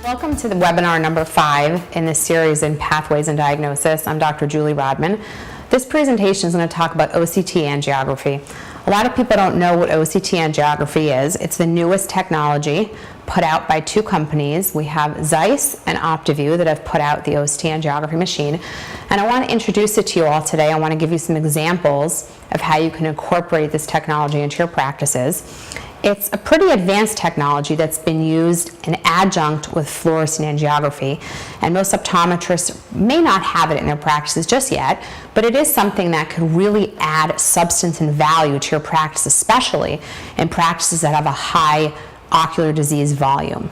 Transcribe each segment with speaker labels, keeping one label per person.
Speaker 1: Welcome to the webinar number 5 in this series in Pathways and Diagnosis. I'm Dr. Julie Rodman. This presentation is going to talk about OCT angiography. A lot of people don't know what OCT angiography is. It's the newest technology put out by 2 companies. We have Zeiss and OptiView that have put out the OCT angiography machine. And I want to introduce it to you all today. I want to give you some examples of how you can incorporate this technology into your practices. It's a pretty advanced technology that's been used in adjunct with fluorescein angiography, and most optometrists may not have it in their practices just yet, but it is something that could really add substance and value to your practice, especially in practices that have a high ocular disease volume.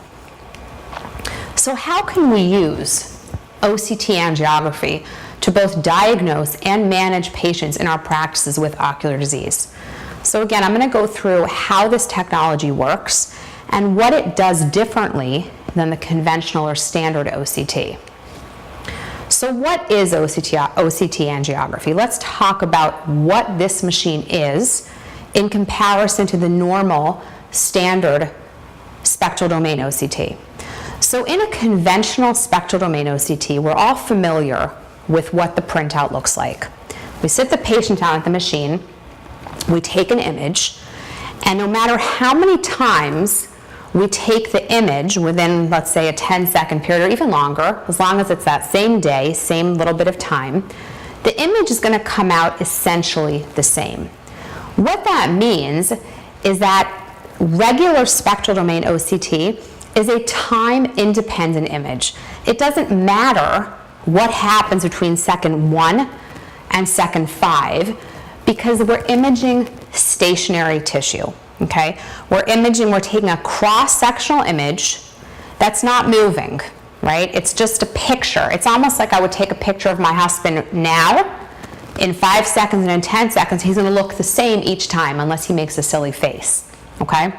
Speaker 1: So how can we use OCT angiography to both diagnose and manage patients in our practices with ocular disease? So again, I'm going to go through how this technology works and what it does differently than the conventional or standard OCT. So what is OCT angiography? Let's talk about what this machine is in comparison to the normal standard spectral domain OCT. So in a conventional spectral domain OCT, we're all familiar with what the printout looks like. We sit the patient down at the machine, we take an image, and no matter how many times we take the image within, let's say, a 10-second period or even longer, as long as it's that same day, same little bit of time, the image is going to come out essentially the same. What that means is that regular spectral domain OCT is a time-independent image. It doesn't matter what happens between second 1 and second 5, because we're imaging stationary tissue, okay? We're taking a cross-sectional image that's not moving, right? It's just a picture. It's almost like I would take a picture of my husband now. In 5 seconds and in 10 seconds, he's gonna look the same each time unless he makes a silly face, okay?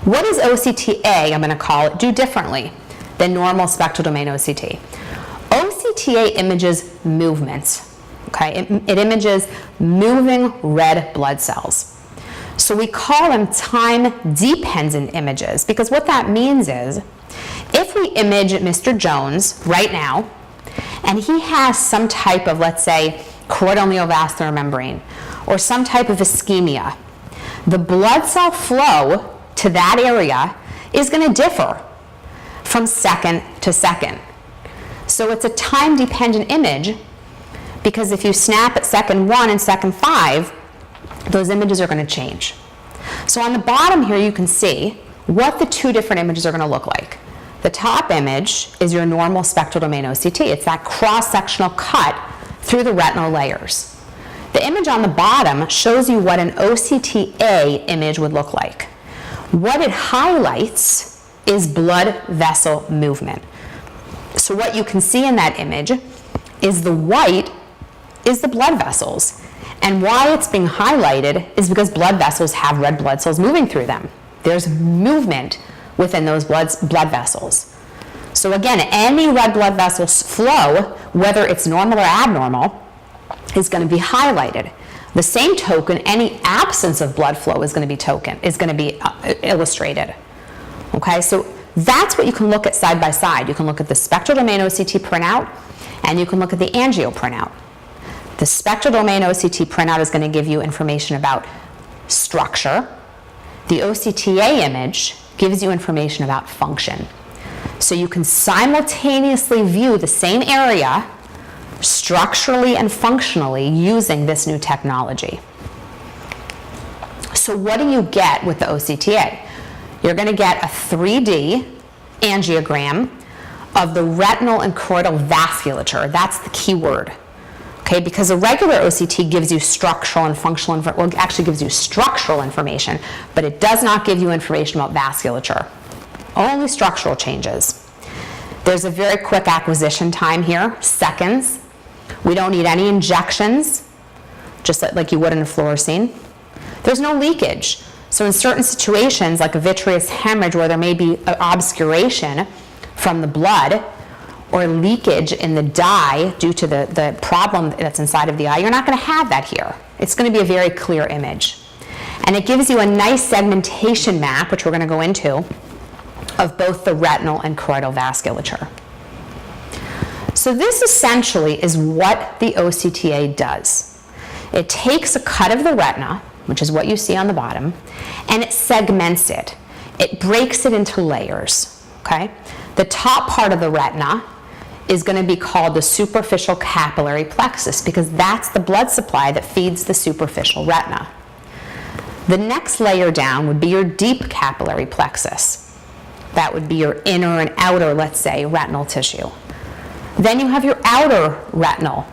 Speaker 1: What does OCTA, I'm gonna call it, do differently than normal spectral domain OCT? OCTA images movements. Okay, it images moving red blood cells. So we call them time-dependent images, because what that means is if we image Mr. Jones right now and he has some type of, let's say, choroidal neovascular membrane or some type of ischemia, the blood cell flow to that area is going to differ from second to second. So it's a time-dependent image, because if you snap at second 1 and second 5, those images are going to change. So on the bottom here, you can see what the 2 different images are going to look like. The top image is your normal spectral domain OCT. It's that cross-sectional cut through the retinal layers. The image on the bottom shows you what an OCTA image would look like. What it highlights is blood vessel movement. So what you can see in that image is the white is the blood vessels. And why it's being highlighted is because blood vessels have red blood cells moving through them. There's movement within those blood vessels. So again, any red blood vessels flow, whether it's normal or abnormal, is going to be highlighted. The same token, any absence of blood flow is going to be illustrated. Okay, so that's what you can look at side by side. You can look at the spectral domain OCT printout, and you can look at the angio printout. The spectral domain OCT printout is going to give you information about structure. The OCTA image gives you information about function. So you can simultaneously view the same area structurally and functionally using this new technology. So what do you get with the OCTA? You're going to get a 3D angiogram of the retinal and choroidal vasculature. That's the key word. Okay, because a regular OCT gives you structural and functional, well, it actually gives you structural information, but it does not give you information about vasculature. Only structural changes. There's a very quick acquisition time here, seconds. We don't need any injections, just like you would in a fluorescein. There's no leakage. So in certain situations, like a vitreous hemorrhage where there may be an obscuration from the blood, or leakage in the dye due to the problem that's inside of the eye, you're not going to have that here. It's going to be a very clear image. And it gives you a nice segmentation map, which we're going to go into, of both the retinal and choroidal vasculature. So this essentially is what the OCTA does. It takes a cut of the retina, which is what you see on the bottom, and it segments it. It breaks it into layers, okay? The top part of the retina is going to be called the superficial capillary plexus because that's the blood supply that feeds the superficial retina. The next layer down would be your deep capillary plexus. That would be your inner and outer, let's say, retinal tissue. Then you have your outer retinal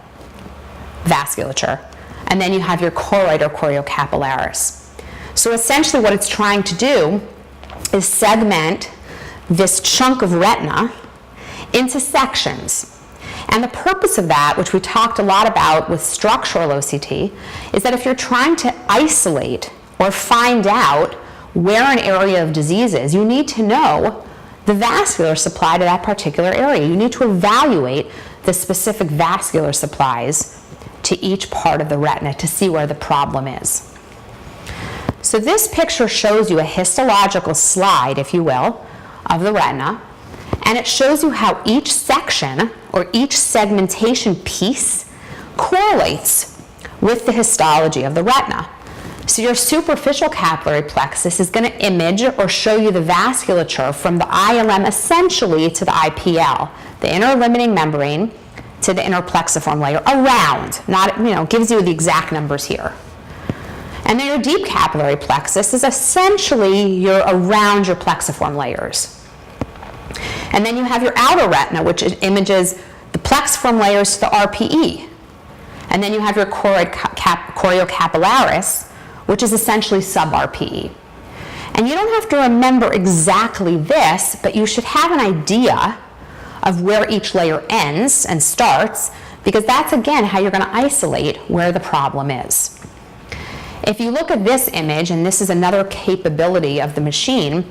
Speaker 1: vasculature, and then you have your choroid or choriocapillaris. So essentially what it's trying to do is segment this chunk of retina into sections. And the purpose of that, which we talked a lot about with structural OCT, is that if you're trying to isolate or find out where an area of disease is, you need to know the vascular supply to that particular area. You need to evaluate the specific vascular supplies to each part of the retina to see where the problem is. So this picture shows you a histological slide, if you will, of the retina, and it shows you how each section or each segmentation piece correlates with the histology of the retina. So your superficial capillary plexus is going to image or show you the vasculature from the ILM essentially to the IPL, the inner limiting membrane to the inner plexiform layer around, not, gives you the exact numbers here. And then your deep capillary plexus is essentially around your plexiform layers. And then you have your outer retina, which images the plexiform layers to the RPE. And then you have your choriocapillaris, which is essentially sub-RPE. And you don't have to remember exactly this, but you should have an idea of where each layer ends and starts, because that's, again, how you're going to isolate where the problem is. If you look at this image, and this is another capability of the machine,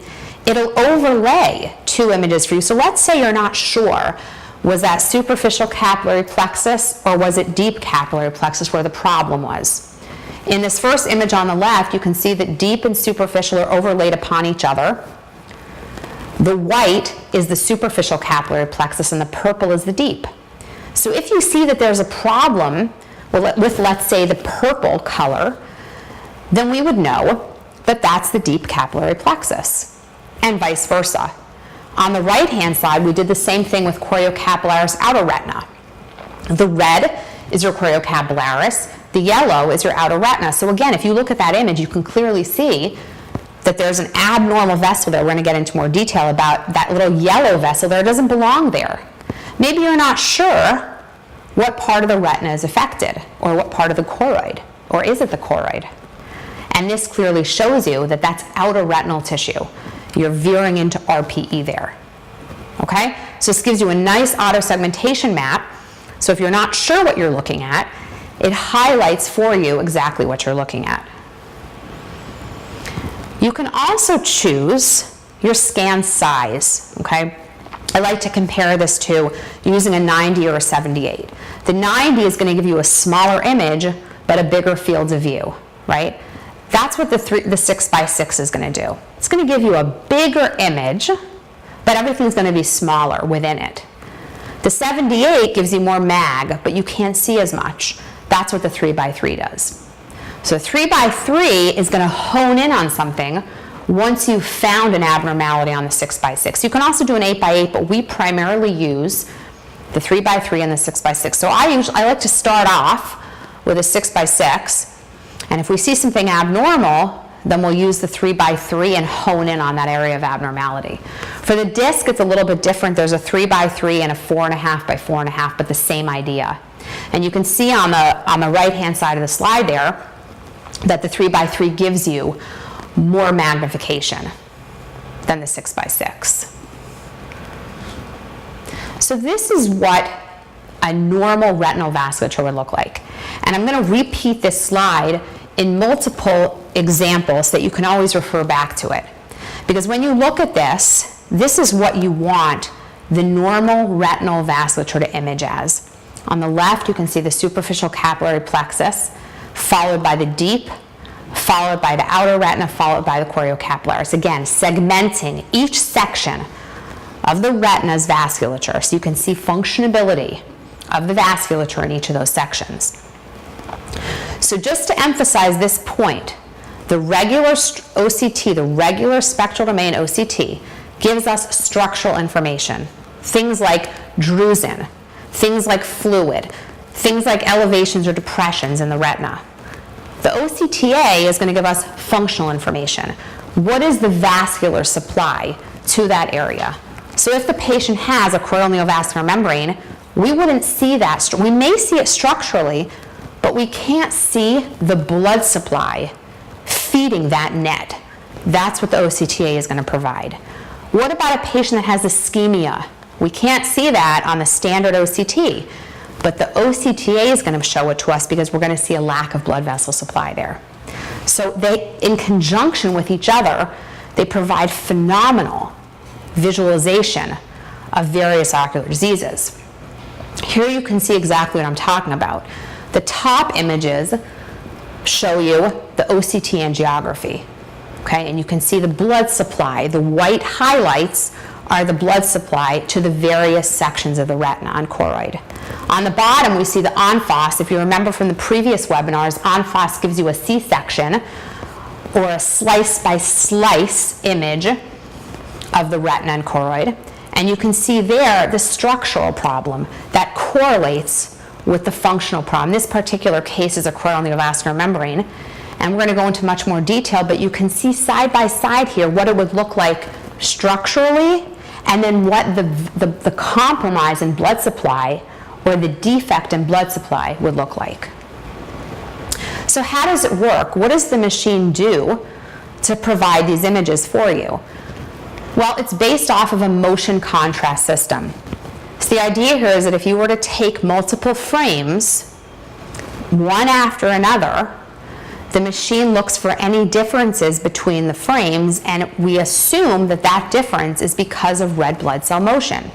Speaker 1: it'll overlay two images for you. So let's say you're not sure, was that superficial capillary plexus or was it deep capillary plexus where the problem was? In this first image on the left, you can see that deep and superficial are overlaid upon each other. The white is the superficial capillary plexus and the purple is the deep. So if you see that there's a problem with, let's say, the purple color, then we would know that that's the deep capillary plexus, and vice versa. On the right-hand side, we did the same thing with choriocapillaris outer retina. The red is your choriocapillaris, the yellow is your outer retina. So again, if you look at that image, you can clearly see that there's an abnormal vessel there. We're going to get into more detail about that little yellow vessel there. It doesn't belong there. Maybe you're not sure what part of the retina is affected, or what part of the choroid, or is it the choroid? And this clearly shows you that that's outer retinal tissue. You're veering into RPE there. Okay? So this gives you a nice auto-segmentation map. So if you're not sure what you're looking at, it highlights for you exactly what you're looking at. You can also choose your scan size. Okay? I like to compare this to using a 90 or a 78. The 90 is going to give you a smaller image, but a bigger field of view, right? That's what the 6x6 is going to do. It's going to give you a bigger image, but everything's going to be smaller within it. The 78 gives you more mag, but you can't see as much. That's what the 3x3 does. So 3x3 is going to hone in on something once you've found an abnormality on the 6x6. You can also do an 8x8, but we primarily use the 3x3 and the 6x6. So I like to start off with a 6x6. And if we see something abnormal, then we'll use the 3x3 and hone in on that area of abnormality. For the disc, it's a little bit different. There's a 3x3 and a 4.5 by 4.5, but the same idea. And you can see on the right-hand side of the slide there that the 3x3 gives you more magnification than the 6x6. So this is what a normal retinal vasculature would look like. And I'm going to repeat this slide in multiple examples so that you can always refer back to it. Because when you look at this, this is what you want the normal retinal vasculature to image as. On the left, you can see the superficial capillary plexus, followed by the deep, followed by the outer retina, followed by the choriocapillaris. Again, segmenting each section of the retina's vasculature so you can see functionability of the vasculature in each of those sections. So just to emphasize this point, the regular OCT, the regular spectral domain OCT, gives us structural information. Things like drusen, things like fluid, things like elevations or depressions in the retina. The OCTA is going to give us functional information. What is the vascular supply to that area? So if the patient has a choroidal neovascular membrane, we wouldn't see that. We may see it structurally, but we can't see the blood supply feeding that net. That's what the OCTA is going to provide. What about a patient that has ischemia? We can't see that on the standard OCT, but the OCTA is going to show it to us because we're going to see a lack of blood vessel supply there. So they, in conjunction with each other, they provide phenomenal visualization of various ocular diseases. Here you can see exactly what I'm talking about. The top images show you the OCT angiography, okay? And you can see the blood supply. The white highlights are the blood supply to the various sections of the retina on choroid. On the bottom, we see the ENFOS. If you remember from the previous webinars, ENFOS gives you a C-section or a slice-by-slice image of the retina and choroid. And you can see there the structural problem that correlates with the functional problem. This particular case is a choroidal neovascular membrane, and we're going to go into much more detail, but you can see side by side here what it would look like structurally, and then what the compromise in blood supply or the defect in blood supply would look like. So how does it work? What does the machine do to provide these images for you? Well, it's based off of a motion contrast system. So the idea here is that if you were to take multiple frames, one after another, the machine looks for any differences between the frames, and we assume that that difference is because of red blood cell motion.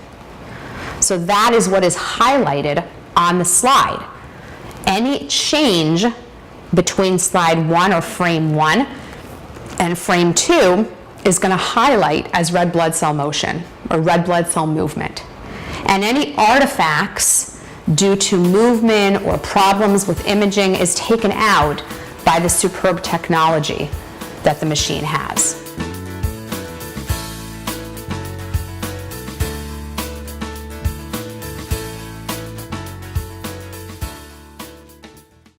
Speaker 1: So that is what is highlighted on the slide. Any change between slide 1 or frame 1 and frame 2 is going to highlight as red blood cell motion or red blood cell movement. And any artifacts due to movement or problems with imaging is taken out by the superb technology that the machine has.